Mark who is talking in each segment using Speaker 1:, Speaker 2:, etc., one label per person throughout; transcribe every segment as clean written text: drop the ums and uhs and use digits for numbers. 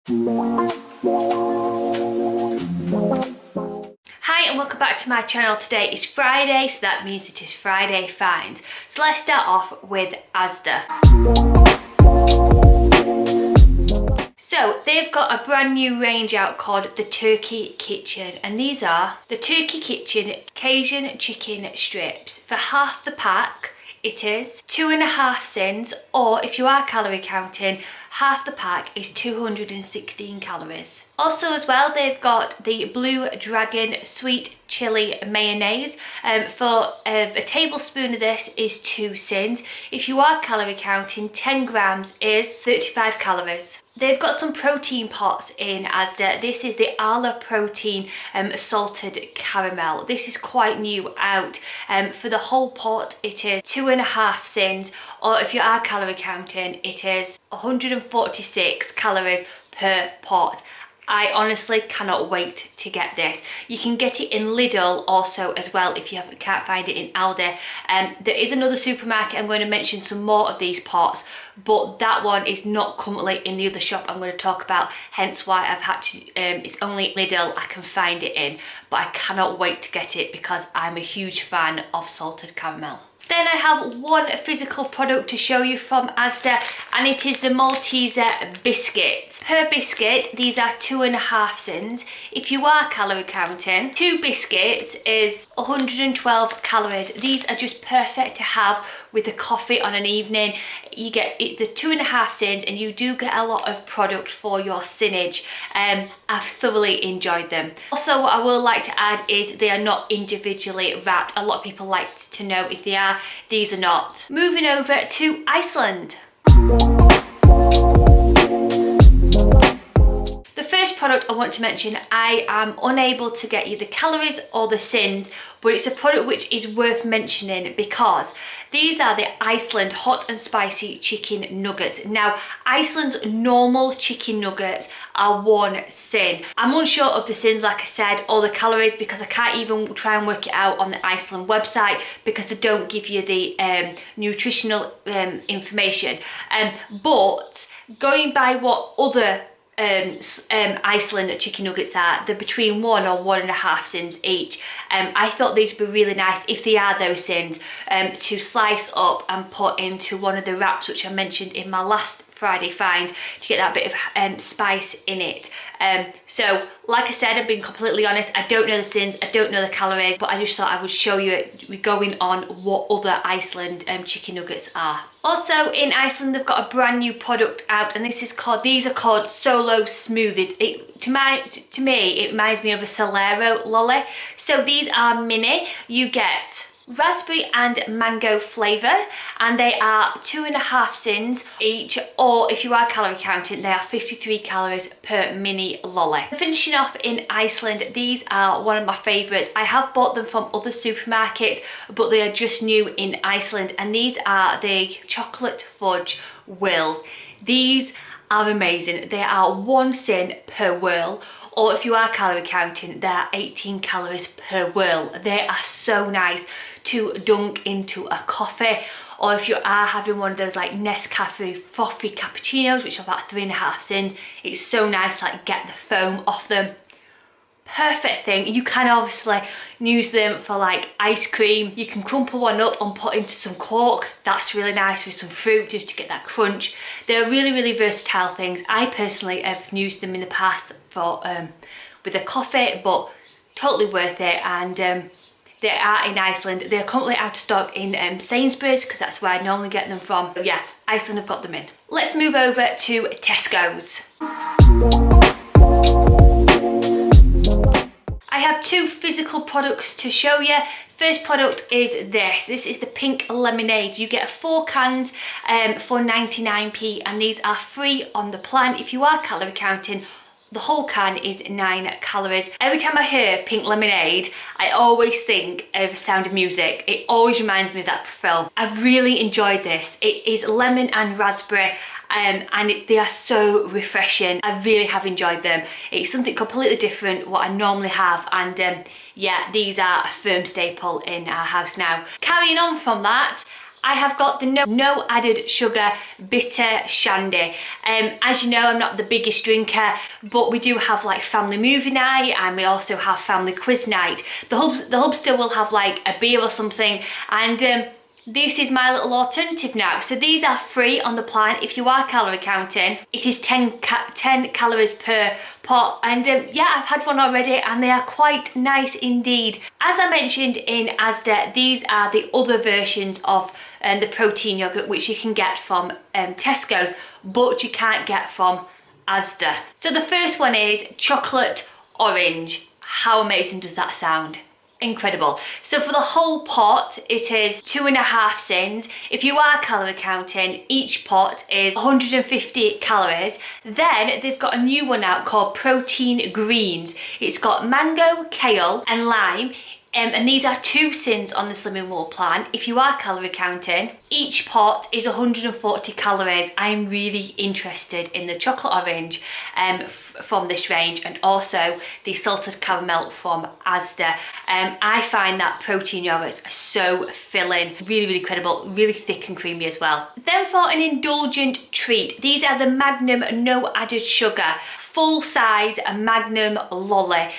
Speaker 1: Hi and welcome back to my channel. Today is Friday, so that means it is Friday finds. So let's start off with ASDA. So they've got a brand new range out called the Turkey Kitchen, and these are the Turkey Kitchen Cajun chicken strips. For half the pack it is 2.5 cents, or if you are calorie counting, half the pack is 216 calories. Also as well, they've got the Blue Dragon Sweet Chili Mayonnaise. For a tablespoon of this is 2 cents. If you are calorie counting, 10 grams is 35 calories. They've got some protein pots in ASDA. This is the Arla Protein Salted Caramel. This is quite new out. For the whole pot it is 2.5 cents, or if you are calorie counting, it is 146 calories per pot. I honestly cannot wait to get this. You can get it in Lidl also as well if you can't find it in Aldi. There is another supermarket. I'm going to mention some more of these pots, but that one is not currently in the other shop I'm going to talk about, hence why I've had to, it's only Lidl I can find it in, but I cannot wait to get it because I'm a huge fan of salted caramel. Then I have one physical product to show you from ASDA, and it is the Malteser biscuits. Per biscuit, these are 2.5 cents. If you are calorie counting, 2 biscuits is 112 calories. These are just perfect to have with a coffee on an evening. You get the 2.5 cents, and you do get a lot of product for your sinnage. I've thoroughly enjoyed them. Also, what I will like to add is they are not individually wrapped. A lot of people like to know if they are. These are not. Moving over to Iceland. The first product I want to mention, I am unable to get you the calories or the sins, but it's a product which is worth mentioning because these are the Iceland hot and spicy chicken nuggets. Now, Iceland's normal chicken nuggets are 1 cent. I'm unsure of the sins, like I said, or the calories, because I can't even try and work it out on the Iceland website because they don't give you the nutritional information. But going by what other Iceland chicken nuggets are, they're between 1 or 1.5 cents each. I thought these would be really nice, if they are those cents, to slice up and put into one of the wraps which I mentioned in my last Friday find, to get that bit of spice in it. So like I said, I'm being completely honest, I don't know the sins, I don't know the calories, but I just thought I would show you it going on what other Iceland chicken nuggets are. Also in Iceland, they've got a brand new product out, and these are called Solo Smoothies. To me, it reminds me of a Solero lolly. So these are mini. You get raspberry and mango flavour, and they are 2.5 cents each, or if you are calorie counting, they are 53 calories per mini lolly. Finishing off in Iceland, these are one of my favourites. I have bought them from other supermarkets, but they are just new in Iceland, and these are the chocolate fudge whirls. These are amazing. They are 1 cent per whirl, or if you are calorie counting, they are 18 calories per whirl. They are so nice to dunk into a coffee, or if you are having one of those like Nescafe frothy cappuccinos, which are about 3.5 cents, it's so nice to like get the foam off them. Perfect thing. You can obviously use them for like ice cream. You can crumple one up and put into some cork. That's really nice with some fruit, just to get that crunch. They're really, really versatile things. I personally have used them in the past for with a coffee, but totally worth it. And they are in Iceland. They're currently out of stock in Sainsbury's, because that's where I normally get them from. But yeah, Iceland have got them in. Let's move over to Tesco's. I have 2 physical products to show you. First product is this. This is the pink lemonade. You get 4 cans for 99p, and these are free on the plan. If you are calorie counting, the whole can is 9 calories. Every time I hear pink lemonade, I always think of Sound of Music. It always reminds me of that film. I've really enjoyed this. It is lemon and raspberry, and they are so refreshing. I really have enjoyed them. It's something completely different what I normally have, and yeah, these are a firm staple in our house now. Carrying on from that, I have got the no added sugar bitter shandy. As you know, I'm not the biggest drinker, but we do have like family movie night, and we also have family quiz night. The hub still will have like a beer or something, and this is my little alternative now. So these are free on the plan if you are calorie counting. It is 10 calories per pot, and yeah, I've had one already and they are quite nice indeed. As I mentioned in ASDA, these are the other versions of the protein yogurt which you can get from Tesco's, but you can't get from ASDA. So the first one is chocolate orange. How amazing does that sound? Incredible. So for the whole pot, it is 2.5 sins. If you are calorie counting, each pot is 150 calories. Then they've got a new one out called Protein Greens. It's got mango, kale and lime. And these are 2 sins on the Slim and Well plan. If you are calorie counting, each pot is 140 calories. I'm really interested in the chocolate orange from this range, and also the salted caramel from ASDA. I find that protein yogurts are so filling, really credible, really thick and creamy as well. Then for an indulgent treat, these are the Magnum no added sugar full size Magnum lolly.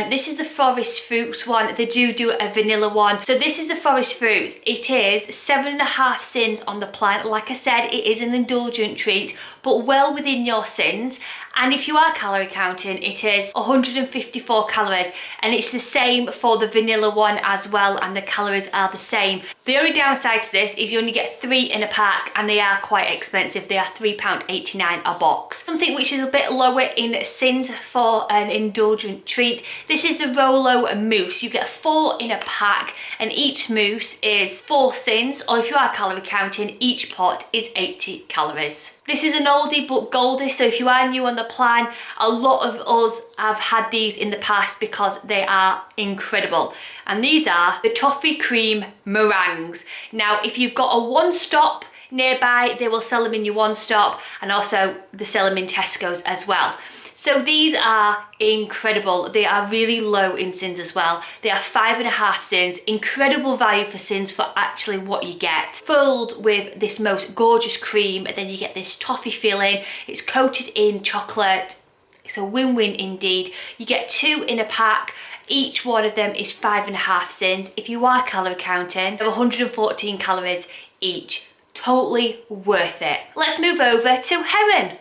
Speaker 1: This is the forest fruits one. They do a vanilla one. So this is the forest fruits. It is 7.5 sins on the plan. Like I said, it is an indulgent treat, but well within your sins. And if you are calorie counting, it is 154 calories, and it's the same for the vanilla one as well, and the calories are the same. The only downside to this is you only get 3 in a pack, and they are quite expensive. They are £3.89 a box. Something which is a bit lower in sins for an indulgent treat. This is the Rolo mousse. You get 4 in a pack, and each mousse is 4 sins, or if you are calorie counting, each pot is 80 calories. This is an oldie but goldie, so if you are new on the plan, a lot of us have had these in the past because they are incredible. And these are the toffee cream meringues. Now, if you've got a one-stop nearby, they will sell them in your one-stop, and also they sell them in Tesco's as well. So these are incredible. They are really low in sins as well. They are 5.5 sins. Incredible value for sins for actually what you get. Filled with this most gorgeous cream, and then you get this toffee filling. It's coated in chocolate. It's a win-win indeed. You get 2 in a pack. Each one of them is 5.5 sins. If you are calorie counting, 114 calories each. Totally worth it. Let's move over to Heron.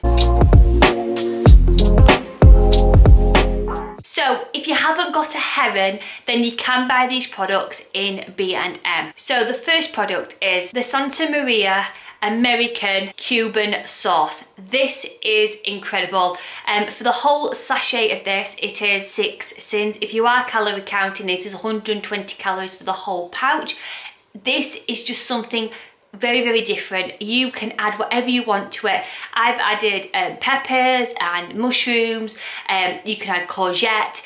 Speaker 1: So if you haven't got a Heron, then you can buy these products in B&M. So the first product is the Santa Maria American Cuban sauce. This is incredible. For the whole sachet of this, it is 6 sins. If you are calorie counting, it is 120 calories for the whole pouch. This is just something very different. You can add whatever you want to it. I've added peppers and mushrooms. You can add courgette,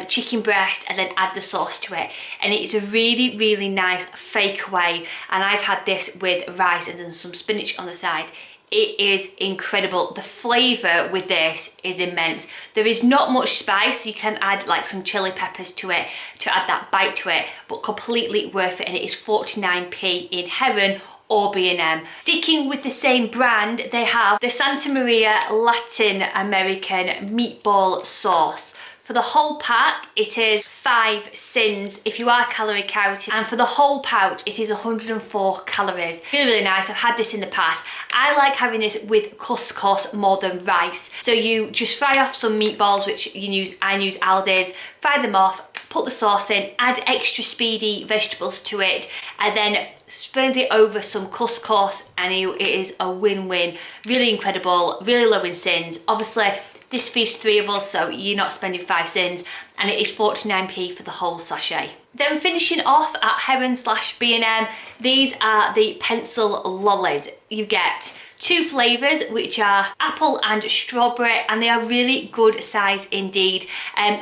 Speaker 1: chicken breast, and then add the sauce to it, and it's a really nice fake away. And I've had this with rice and then some spinach on the side. It is incredible. The flavour with this is immense. There is not much spice. You can add like some chili peppers to it to add that bite to it, but completely worth it. And it is 49p in Heron or B&M. Sticking with the same brand, they have the Santa Maria Latin American meatball sauce. For the whole pack, it is 5 sins if you are calorie counting, and for the whole pouch, it is 104 calories. Really nice. I've had this in the past. I like having this with couscous more than rice. So you just fry off some meatballs, which I use Aldi's, fry them off, put the sauce in, add extra speedy vegetables to it, and then spread it over some couscous, and it is a win-win. Really incredible, really low in sins. Obviously, this feeds 3 of us, so you're not spending 5 sins, and it is 49p for the whole sachet. Then finishing off at Heron/B&M, these are the pencil lollies. You get 2 flavours, which are apple and strawberry, and they are really good size indeed.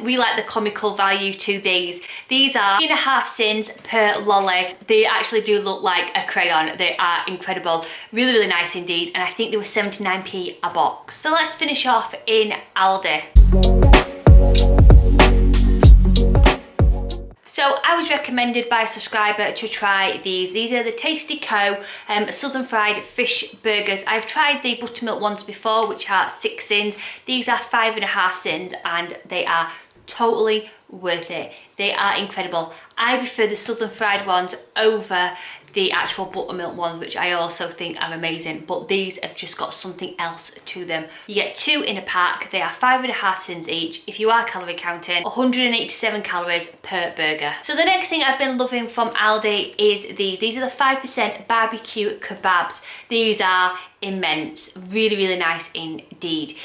Speaker 1: We like the comical value to these. These are 3.5 sins per lolly. They actually do look like a crayon. They are incredible. Really nice indeed, and I think they were 79p a box. So let's finish off in Aldi. So So I was recommended by a subscriber to try these. These are the TESCO Southern Fried Fish Burgers. I've tried the buttermilk ones before, which are 6 sins. These are 5.5 sins, and they are totally worth it. They are incredible. I prefer the Southern Fried ones over the actual buttermilk ones, which I also think are amazing, but these have just got something else to them. You get 2 in a pack. They are 5.5 sins each. If you are calorie counting, 187 calories per burger. So the next thing I've been loving from Aldi is these. These are the 5% barbecue kebabs. These are immense, really nice indeed.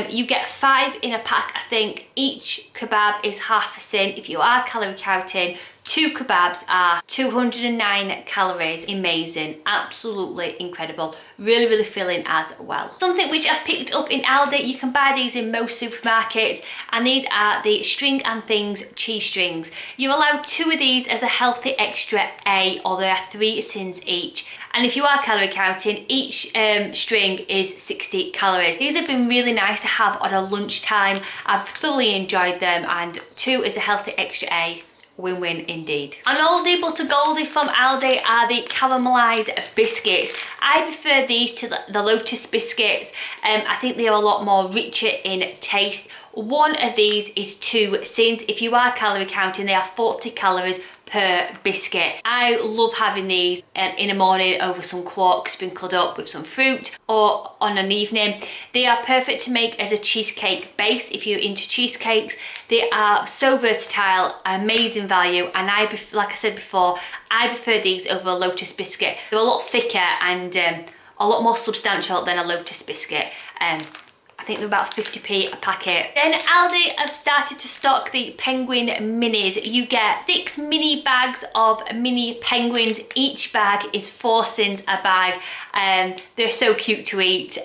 Speaker 1: You get 5 in a pack, I think. Each kebab is half a sin. If you are calorie counting, 2 kebabs are 209 calories. Amazing, absolutely incredible, really filling as well. Something which I've picked up in Aldi, you can buy these in most supermarkets, and these are the String and Things cheese strings. You're allowed 2 of these as the Healthy Extra A, or there are 3 sins each. And if you are calorie counting, each string is 60 calories. These have been really nice to have on a lunchtime. I've thoroughly enjoyed them, and 2 is a Healthy Extra A. Win-win indeed. An oldie but a goldie from Aldi are the caramelised biscuits. I prefer these to the Lotus biscuits. I think they are a lot more richer in taste. One of these is 2 sins. If you are calorie counting, they are 40 calories per biscuit. I love having these in the morning over some quark sprinkled up with some fruit, or on an evening. They are perfect to make as a cheesecake base if you're into cheesecakes. They are so versatile, amazing value, and like I said before, I prefer these over a Lotus biscuit. They're a lot thicker and a lot more substantial than a Lotus biscuit. I think they're about 50p a packet. Then Aldi have started to stock the penguin minis. You get 6 mini bags of mini penguins. Each bag is 4 sins a bag. They're so cute to eat.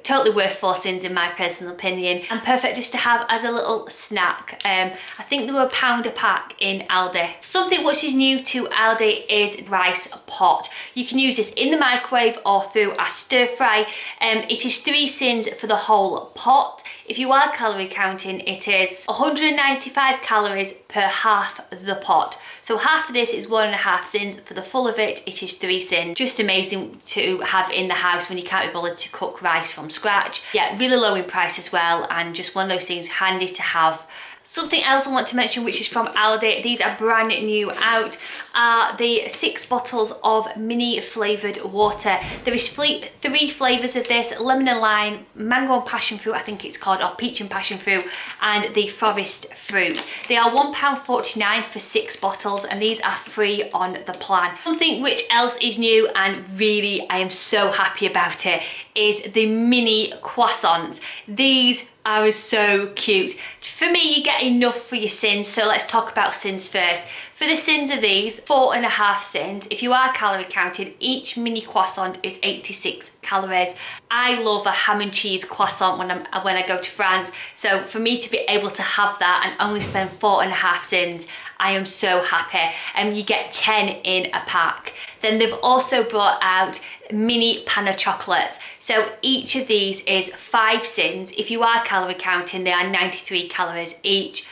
Speaker 1: Totally worth 4 sins in my personal opinion, and perfect just to have as a little snack. I think they were £1 a pack in Aldi. Something which is new to Aldi is rice pot. You can use this in the microwave or through a stir fry. It is 3 sins for the whole pot. If you are calorie counting, it is 195 calories per half the pot. So half of this is 1.5 sins. For the full of it, it is 3 sins. Just amazing to have in the house when you can't be bothered to cook rice from scratch. Yeah, really low in price as well, and just one of those things handy to have. Something else I want to mention, which is from Aldi, these are brand new out, are the 6 bottles of mini flavoured water. There is 3 flavours of this: lemon and lime, mango and passion fruit, I think it's called, or peach and passion fruit, and the forest fruit. They are £1.49 for 6 bottles, and these are free on the plan. Something which else is new, and really I am so happy about it, is the mini croissants. These are so cute. For me, you get enough for your sins, so let's talk about sins first. For the sins of these, 4.5 sins. If you are calorie counted, each mini croissant is 86 calories. I love a ham and cheese croissant when I go to France, so for me to be able to have that and only spend 4.5 sins, I am so happy. And you get 10 in a pack. Then they've also brought out mini panna chocolates. So each of these is 5 sins. If you are calorie counting, they are 93 calories each.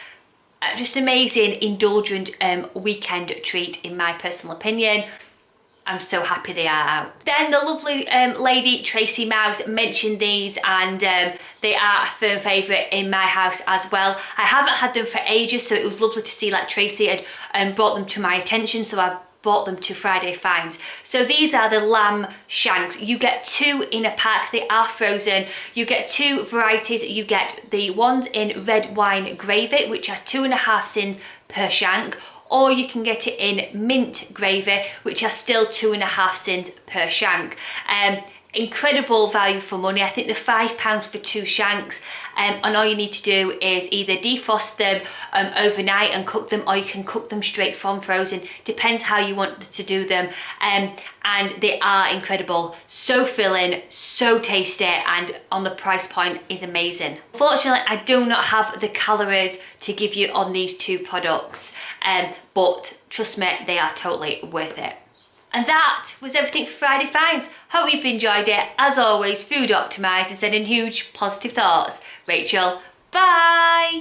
Speaker 1: Just amazing, indulgent weekend treat in my personal opinion. I'm so happy they are out. Then the lovely lady Tracy Mouse mentioned these, and they are a firm favourite in my house as well. I haven't had them for ages, so it was lovely to see like Tracy had brought them to my attention, so I bought them to Friday Finds. So these are the lamb shanks. You get 2 in a pack. They are frozen. You get 2 varieties. You get the ones in red wine gravy, which are 2.5 sins per shank, or you can get it in mint gravy, which are still 2.5 sins per shank. Incredible value for money. I think they're £5 for 2 shanks, and all you need to do is either defrost them overnight and cook them, or you can cook them straight from frozen. Depends how you want to do them. And they are incredible, so filling, so tasty, and on the price point is amazing. Unfortunately, I do not have the calories to give you on these 2 products, but trust me, they are totally worth it. And that was everything for Friday Finds. Hope you've enjoyed it. As always, food optimised and sending huge positive thoughts. Rachel, bye!